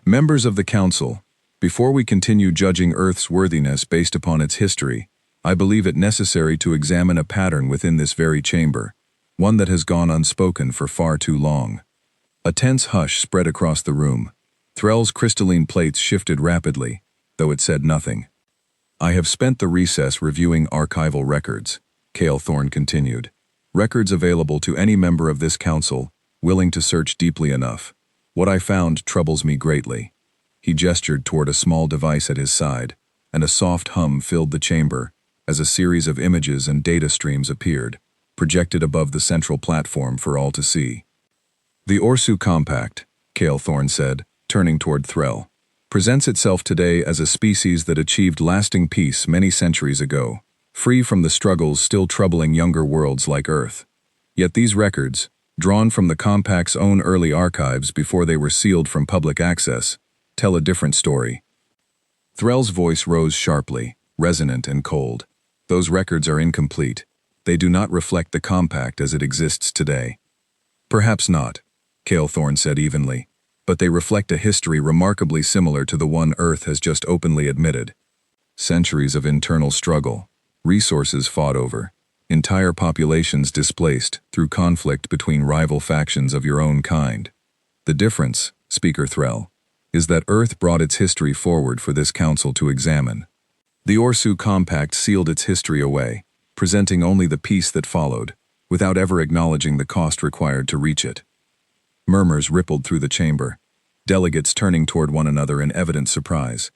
"Members of the council, before we continue judging Earth's worthiness based upon its history, I believe it necessary to examine a pattern within this very chamber, one that has gone unspoken for far too long." A tense hush spread across the room. Threll's crystalline plates shifted rapidly, though it said nothing. "I have spent the recess reviewing archival records," Cale Thorne continued. "Records available to any member of this council, willing to search deeply enough. What I found troubles me greatly." He gestured toward a small device at his side, and a soft hum filled the chamber as a series of images and data streams appeared, projected above the central platform for all to see. "The Orsu Compact," Cale Thorne said, turning toward Threll, "presents itself today as a species that achieved lasting peace many centuries ago, free from the struggles still troubling younger worlds like Earth. Yet these records, drawn from the Compact's own early archives before they were sealed from public access, tell a different story." Threll's voice rose sharply, resonant and cold. "Those records are incomplete. They do not reflect the Compact as it exists today." "Perhaps not," Cale Thorne said evenly, "but they reflect a history remarkably similar to the one Earth has just openly admitted. Centuries of internal struggle, resources fought over, entire populations displaced through conflict between rival factions of your own kind. The difference, Speaker Threll, is that Earth brought its history forward for this council to examine. The Orsu Compact sealed its history away, presenting only the peace that followed, without ever acknowledging the cost required to reach it." Murmurs rippled through the chamber, delegates turning toward one another in evident surprise.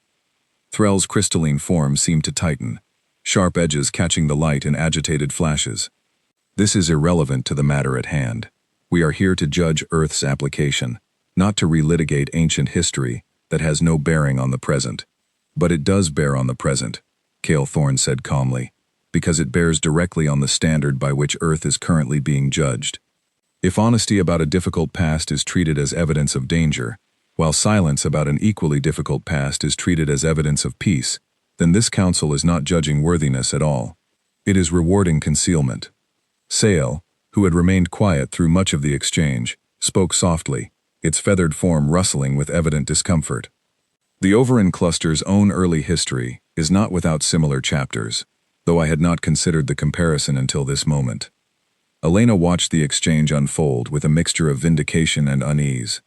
Threll's crystalline form seemed to tighten, sharp edges catching the light in agitated flashes. "This is irrelevant to the matter at hand. We are here to judge Earth's application. not to relitigate ancient history that has no bearing on the present. But it does bear on the present, Cale Thorne said calmly, because it bears directly on the standard by which Earth is currently being judged. If honesty about a difficult past is treated as evidence of danger, while silence about an equally difficult past is treated as evidence of peace, then this council is not judging worthiness at all. It is rewarding concealment. Sale, who had remained quiet through much of the exchange, spoke softly, its feathered form rustling with evident discomfort. The Overin cluster's own early history is not without similar chapters, though I had not considered the comparison until this moment. Elena watched the exchange unfold with a mixture of vindication and unease.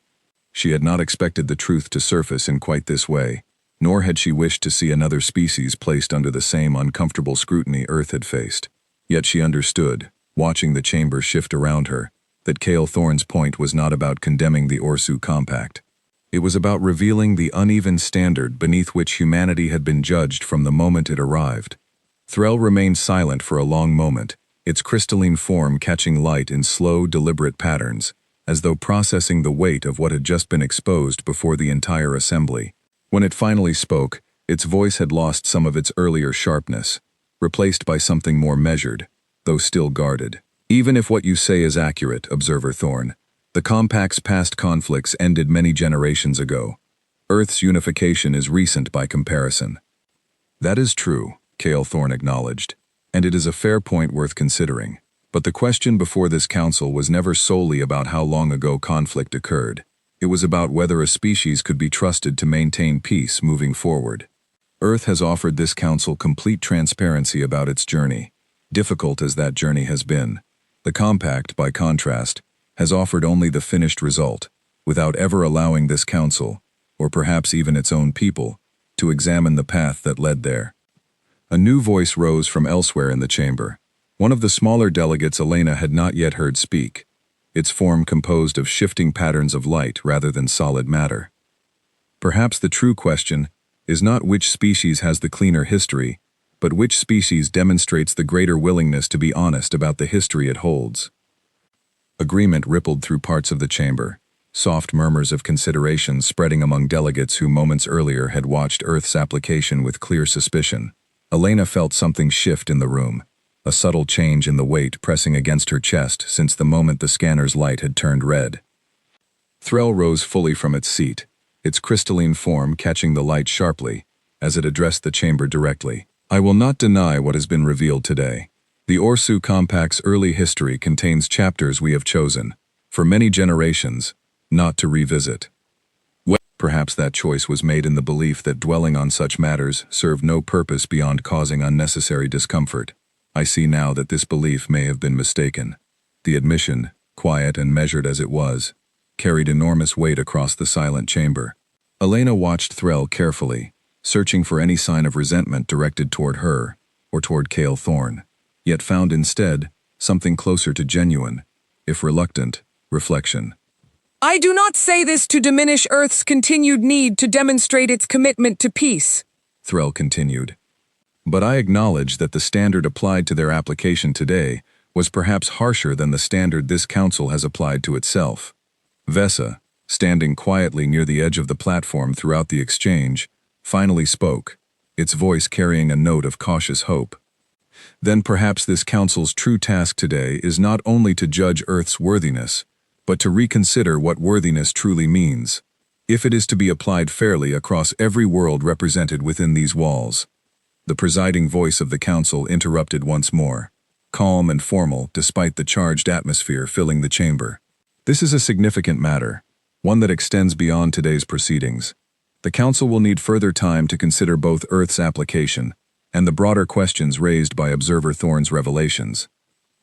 She had not expected the truth to surface in quite this way, nor had she wished to see another species placed under the same uncomfortable scrutiny Earth had faced. Yet she understood, watching the chamber shift around her, that Cale Thorne's point was not about condemning the Orsu Compact. It was about revealing the uneven standard beneath which humanity had been judged from the moment it arrived. Threll remained silent for a long moment, its crystalline form catching light in slow, deliberate patterns, as though processing the weight of what had just been exposed before the entire assembly. When it finally spoke, its voice had lost some of its earlier sharpness, replaced by something more measured, though still guarded. Even if what you say is accurate, Observer Thorne, the Compact's past conflicts ended many generations ago. Earth's unification is recent by comparison. That is true, Cale Thorne acknowledged, and it is a fair point worth considering. But the question before this council was never solely about how long ago conflict occurred. It was about whether a species could be trusted to maintain peace moving forward. Earth has offered this council complete transparency about its journey, difficult as that journey has been. The Compact, by contrast, has offered only the finished result, without ever allowing this council, or perhaps even its own people, to examine the path that led there. A new voice rose from elsewhere in the chamber, one of the smaller delegates Elena had not yet heard speak, its form composed of shifting patterns of light rather than solid matter. Perhaps the true question is not which species has the cleaner history, but which species demonstrates the greater willingness to be honest about the history it holds. Agreement rippled through parts of the chamber, soft murmurs of consideration spreading among delegates who moments earlier had watched Earth's application with clear suspicion. Elena felt something shift in the room, a subtle change in the weight pressing against her chest since the moment the scanner's light had turned red. Threll rose fully from its seat, its crystalline form catching the light sharply, as it addressed the chamber directly. I will not deny what has been revealed today. The Orsu Compact's early history contains chapters we have chosen, for many generations, not to revisit. Perhaps that choice was made in the belief that dwelling on such matters served no purpose beyond causing unnecessary discomfort. I see now that this belief may have been mistaken. The admission, quiet and measured as it was, carried enormous weight across the silent chamber. Elena watched Threll carefully, searching for any sign of resentment directed toward her, or toward Cale Thorne, yet found instead something closer to genuine, if reluctant, reflection. I do not say this to diminish Earth's continued need to demonstrate its commitment to peace, Threll continued. But I acknowledge that the standard applied to their application today was perhaps harsher than the standard this council has applied to itself. Vesa, standing quietly near the edge of the platform throughout the exchange, finally spoke, its voice carrying a note of cautious hope. Then perhaps this council's true task today is not only to judge Earth's worthiness, but to reconsider what worthiness truly means, if it is to be applied fairly across every world represented within these walls. The presiding voice of the council interrupted once more, calm and formal despite the charged atmosphere filling the chamber. This is a significant matter, one that extends beyond today's proceedings. The council will need further time to consider both Earth's application and the broader questions raised by Observer Thorne's revelations.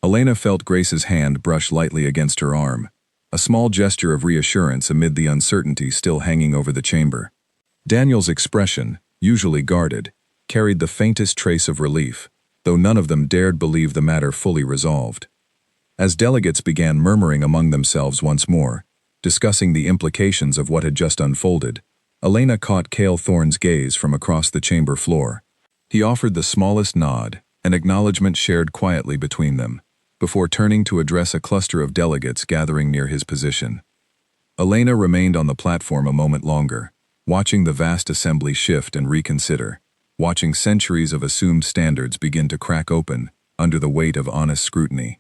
Elena felt Grace's hand brush lightly against her arm, a small gesture of reassurance amid the uncertainty still hanging over the chamber. Daniel's expression, usually guarded, carried the faintest trace of relief, though none of them dared believe the matter fully resolved. As delegates began murmuring among themselves once more, discussing the implications of what had just unfolded, Elena caught Cale Thorne's gaze from across the chamber floor. He offered the smallest nod, an acknowledgement shared quietly between them, before turning to address a cluster of delegates gathering near his position. Elena remained on the platform a moment longer, watching the vast assembly shift and reconsider, watching centuries of assumed standards begin to crack open under the weight of honest scrutiny.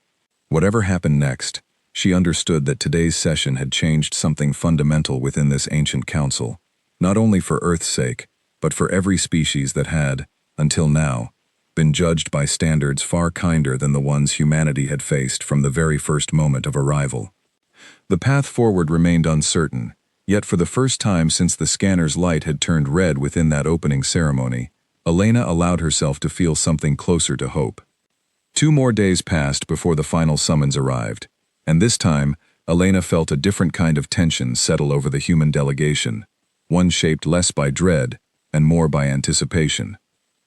Whatever happened next, she understood that today's session had changed something fundamental within this ancient council, not only for Earth's sake, but for every species that had, until now, been judged by standards far kinder than the ones humanity had faced from the very first moment of arrival. The path forward remained uncertain, yet for the first time since the scanner's light had turned red within that opening ceremony, Elena allowed herself to feel something closer to hope. 2 more days passed before the final summons arrived, and this time, Elena felt a different kind of tension settle over the human delegation, one shaped less by dread and more by anticipation.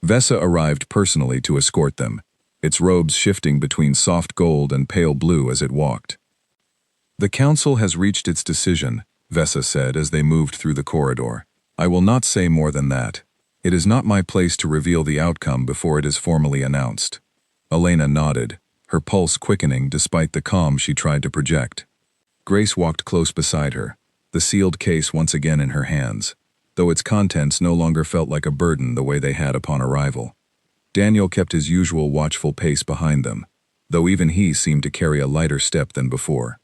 Vesa arrived personally to escort them, its robes shifting between soft gold and pale blue as it walked. "The council has reached its decision," Vesa said as they moved through the corridor. "I will not say more than that. It is not my place to reveal the outcome before it is formally announced." Elena nodded, her pulse quickening despite the calm she tried to project. Grace walked close beside her, the sealed case once again in her hands, though its contents no longer felt like a burden the way they had upon arrival. Daniel kept his usual watchful pace behind them, though even he seemed to carry a lighter step than before.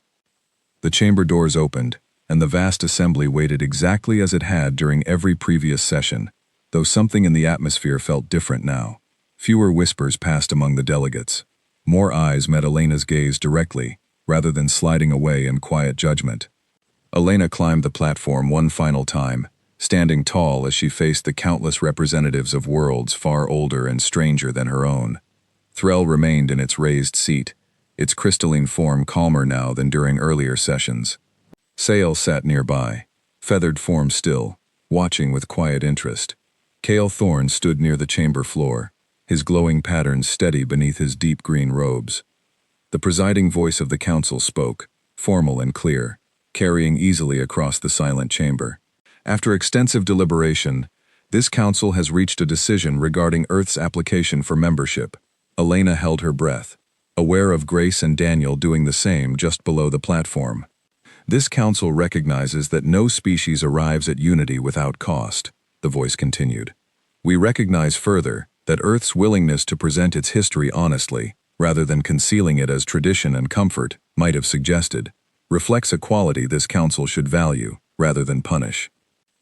The chamber doors opened, and the vast assembly waited exactly as it had during every previous session, though something in the atmosphere felt different now. Fewer whispers passed among the delegates. More eyes met Elena's gaze directly, rather than sliding away in quiet judgment. Elena climbed the platform one final time, standing tall as she faced the countless representatives of worlds far older and stranger than her own. Threll remained in its raised seat, its crystalline form calmer now than during earlier sessions. Sael sat nearby, feathered form still, watching with quiet interest. Cale Thorne stood near the chamber floor, his glowing patterns steady beneath his deep green robes. The presiding voice of the council spoke, formal and clear, carrying easily across the silent chamber. "After extensive deliberation, this council has reached a decision regarding Earth's application for membership." Elena held her breath, aware of Grace and Daniel doing the same just below the platform. "This council recognizes that no species arrives at unity without cost," the voice continued. "We recognize further that Earth's willingness to present its history honestly, rather than concealing it as tradition and comfort might have suggested, reflects a quality this council should value, rather than punish.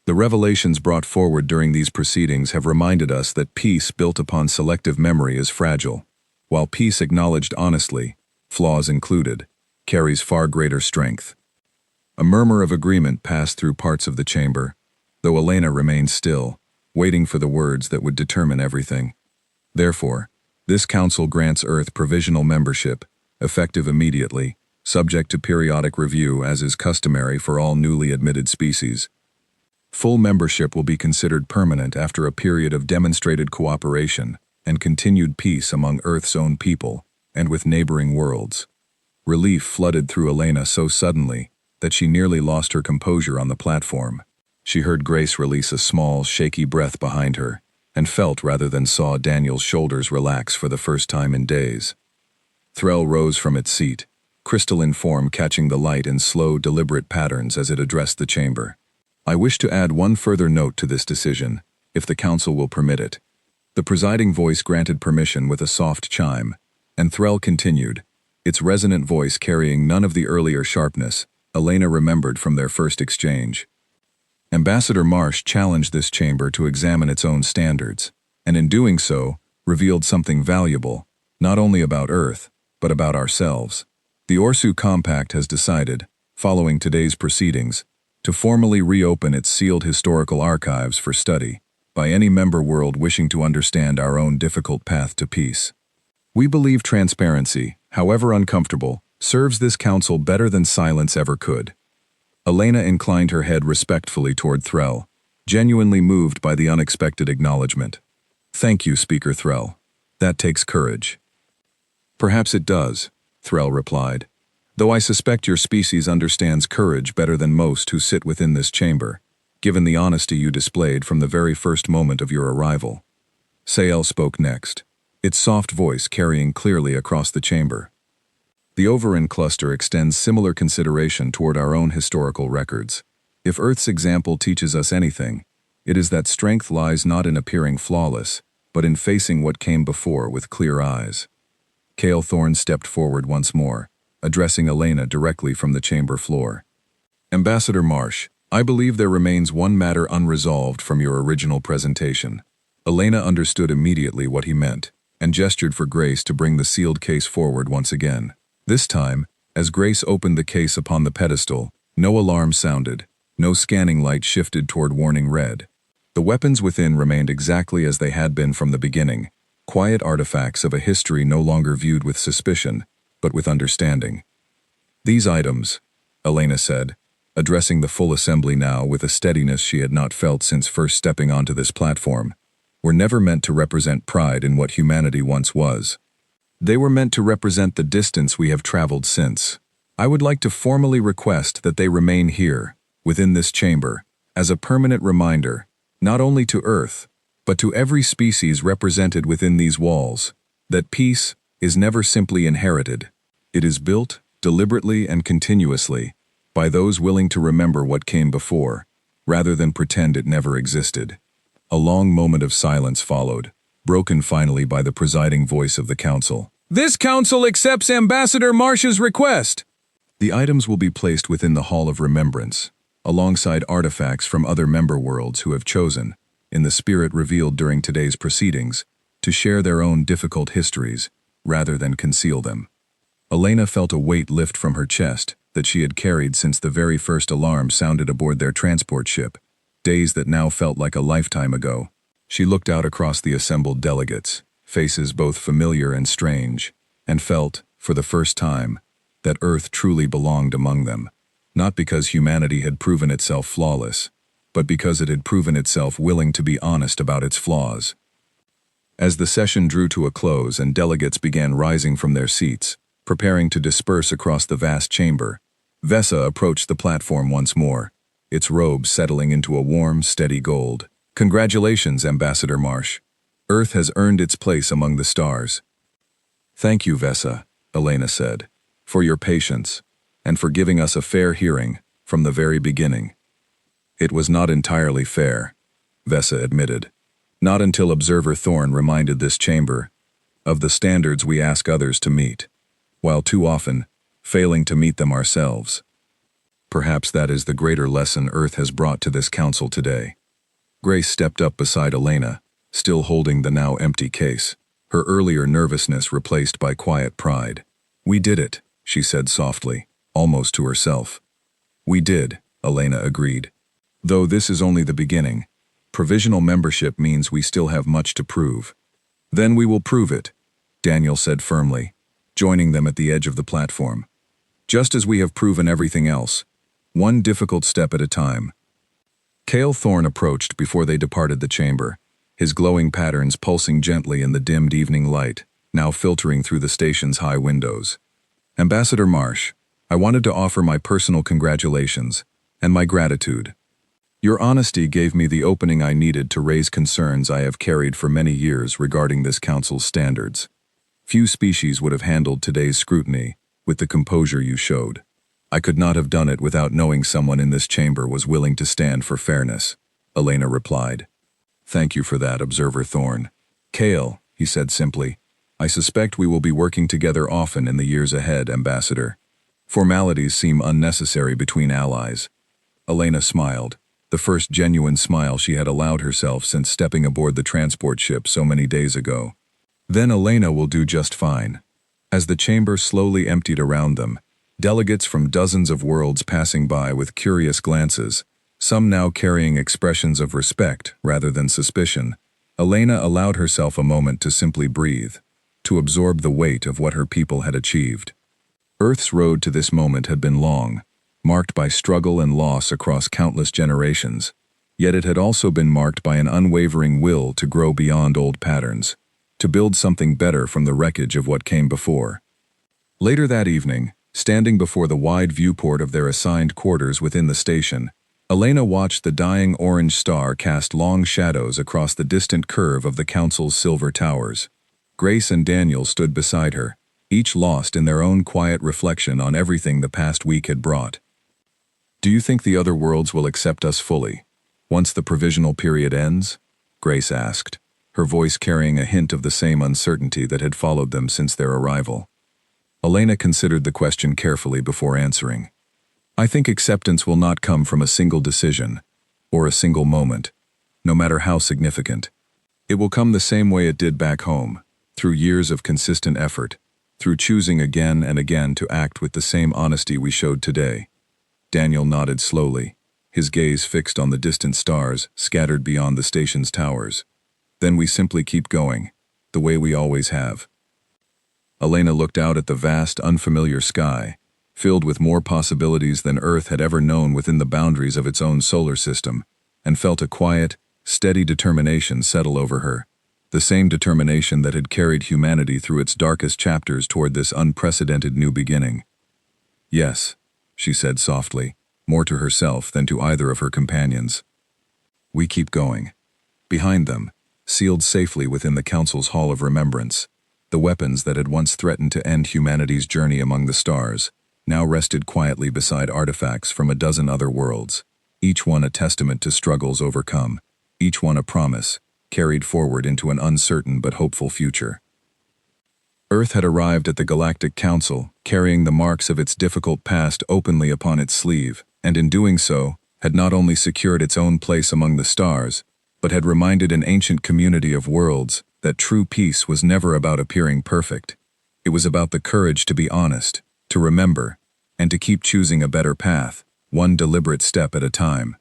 The revelations brought forward during these proceedings have reminded us that peace built upon selective memory is fragile, while peace acknowledged honestly, flaws included, carries far greater strength." A murmur of agreement passed through parts of the chamber, though Elena remained still, waiting for the words that would determine everything. "Therefore, this council grants Earth provisional membership, effective immediately, subject to periodic review as is customary for all newly admitted species. Full membership will be considered permanent after a period of demonstrated cooperation and continued peace among Earth's own people and with neighboring worlds." Relief flooded through Elena so suddenly that she nearly lost her composure on the platform. She heard Grace release a small, shaky breath behind her, and felt rather than saw Daniel's shoulders relax for the first time in days. Threll rose from its seat, crystalline form catching the light in slow, deliberate patterns as it addressed the chamber. "I wish to add one further note to this decision, if the council will permit it." The presiding voice granted permission with a soft chime, and Threll continued, its resonant voice carrying none of the earlier sharpness Elena remembered from their first exchange. "Ambassador Marsh challenged this chamber to examine its own standards, and in doing so, revealed something valuable, not only about Earth, but about ourselves. The Orsu Compact has decided, following today's proceedings, to formally reopen its sealed historical archives for study by any member world wishing to understand our own difficult path to peace. We believe transparency, however uncomfortable, serves this council better than silence ever could." Elena inclined her head respectfully toward Threll, genuinely moved by the unexpected acknowledgement. "Thank you, Speaker Threll. That takes courage." "Perhaps it does," Threll replied, "though I suspect your species understands courage better than most who sit within this chamber, given the honesty you displayed from the very first moment of your arrival." Sael spoke next, its soft voice carrying clearly across the chamber. The Overin cluster extends similar consideration toward our own historical records. If Earth's example teaches us anything, it is that strength lies not in appearing flawless, but in facing what came before with clear eyes. Cale Thorne stepped forward once more, addressing Elena directly from the chamber floor. Ambassador Marsh, I believe there remains one matter unresolved from your original presentation. Elena understood immediately what he meant, and gestured for Grace to bring the sealed case forward once again. This time, as Grace opened the case upon the pedestal, no alarm sounded, no scanning light shifted toward warning red. The weapons within remained exactly as they had been from the beginning, quiet artifacts of a history no longer viewed with suspicion, but with understanding. These items, Elena said, addressing the full assembly now with a steadiness she had not felt since first stepping onto this platform, were never meant to represent pride in what humanity once was. They were meant to represent the distance we have traveled since. I would like to formally request that they remain here, within this chamber, as a permanent reminder, not only to Earth, but to every species represented within these walls, that peace is never simply inherited. It is built, deliberately and continuously, by those willing to remember what came before, rather than pretend it never existed. A long moment of silence followed, broken finally by the presiding voice of the council. This council accepts Ambassador Marsh's request. The items will be placed within the Hall of Remembrance, alongside artifacts from other member worlds who have chosen, in the spirit revealed during today's proceedings, to share their own difficult histories, rather than conceal them. Elena felt a weight lift from her chest that she had carried since the very first alarm sounded aboard their transport ship, days that now felt like a lifetime ago. She looked out across the assembled delegates, faces both familiar and strange, and felt, for the first time, that Earth truly belonged among them, not because humanity had proven itself flawless, but because it had proven itself willing to be honest about its flaws. As the session drew to a close and delegates began rising from their seats, preparing to disperse across the vast chamber, Vesa approached the platform once more, its robes settling into a warm, steady gold. Congratulations, Ambassador Marsh. Earth has earned its place among the stars. Thank you, Vesa, Elena said, for your patience, and for giving us a fair hearing from the very beginning. It was not entirely fair, Vesa admitted, not until Observer Thorne reminded this chamber of the standards we ask others to meet, while too often failing to meet them ourselves. Perhaps that is the greater lesson Earth has brought to this council today. Grace stepped up beside Elena, still holding the now empty case, her earlier nervousness replaced by quiet pride. We did it, she said softly, almost to herself. We did, Elena agreed. Though this is only the beginning, provisional membership means we still have much to prove. Then we will prove it, Daniel said firmly, joining them at the edge of the platform. Just as we have proven everything else, one difficult step at a time. Cale Thorne approached before they departed the chamber, his glowing patterns pulsing gently in the dimmed evening light, now filtering through the station's high windows. Ambassador Marsh, I wanted to offer my personal congratulations and my gratitude. Your honesty gave me the opening I needed to raise concerns I have carried for many years regarding this council's standards. Few species would have handled today's scrutiny with the composure you showed. I could not have done it without knowing someone in this chamber was willing to stand for fairness, Elena replied. Thank you for that, Observer Thorne. Cale, he said simply, I suspect we will be working together often in the years ahead, Ambassador. Formalities seem unnecessary between allies. Elena smiled, the first genuine smile she had allowed herself since stepping aboard the transport ship so many days ago. Then Elena will do just fine. As the chamber slowly emptied around them, delegates from dozens of worlds passing by with curious glances, some now carrying expressions of respect rather than suspicion, Elena allowed herself a moment to simply breathe, to absorb the weight of what her people had achieved. Earth's road to this moment had been long, marked by struggle and loss across countless generations, yet it had also been marked by an unwavering will to grow beyond old patterns, to build something better from the wreckage of what came before. Later that evening, standing before the wide viewport of their assigned quarters within the station, Elena watched the dying orange star cast long shadows across the distant curve of the council's silver towers. Grace and Daniel stood beside her, each lost in their own quiet reflection on everything the past week had brought. "Do you think the other worlds will accept us fully, once the provisional period ends?" Grace asked, her voice carrying a hint of the same uncertainty that had followed them since their arrival. Elena considered the question carefully before answering. "I think acceptance will not come from a single decision, or a single moment, no matter how significant. It will come the same way it did back home, through years of consistent effort, through choosing again and again to act with the same honesty we showed today." Daniel nodded slowly, his gaze fixed on the distant stars scattered beyond the station's towers. "Then we simply keep going, the way we always have." Elena looked out at the vast, unfamiliar sky, filled with more possibilities than Earth had ever known within the boundaries of its own solar system, and felt a quiet, steady determination settle over her, the same determination that had carried humanity through its darkest chapters toward this unprecedented new beginning. "Yes," she said softly, more to herself than to either of her companions. "We keep going." Behind them, sealed safely within the Council's Hall of Remembrance, the weapons that had once threatened to end humanity's journey among the stars now rested quietly beside artifacts from a dozen other worlds, each one a testament to struggles overcome, each one a promise, carried forward into an uncertain but hopeful future. Earth had arrived at the Galactic Council, carrying the marks of its difficult past openly upon its sleeve, and in doing so, had not only secured its own place among the stars, but had reminded an ancient community of worlds that true peace was never about appearing perfect. It was about the courage to be honest, to remember, and to keep choosing a better path, one deliberate step at a time.